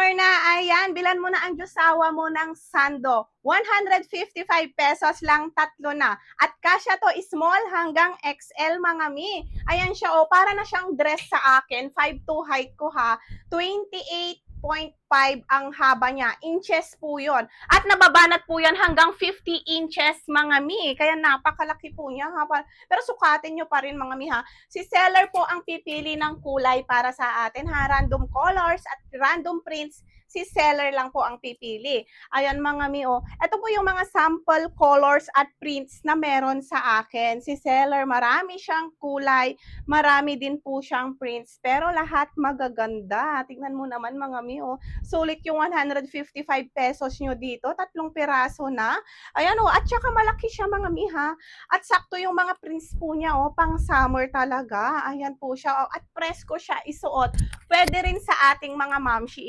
summer na, ayan, bilan mo na ang jusawa mo ng sando. 155 pesos lang, tatlo na. At kasya to, small hanggang XL mga mi. Ayan siya, oh, para na siyang dress sa akin. 5'2" height ko ha. 28.5 ang haba niya. Inches po yun. At nababanat po yan hanggang 50 inches mga mi. Kaya napakalaki po niya ha. Pero sukatin nyo pa rin mga mi ha. Si seller po ang pipili ng kulay para sa atin ha. Random colors at random prints. Si seller lang po ang pipili. Ayan mga mi, oh. Ito po yung mga sample colors at prints na meron sa akin. Si seller, marami siyang kulay, marami din po siyang prints, pero lahat magaganda. Tingnan mo naman mga mi, oh. Sulit yung 155 pesos nyo dito, 3 piraso na. Ayan, oh. At saka malaki siya mga mi, ha. At sakto yung mga prints po niya, oh. Pang summer talaga. Ayan po siya, oh. At presko siya isuot. Pwede rin sa ating mga mamshi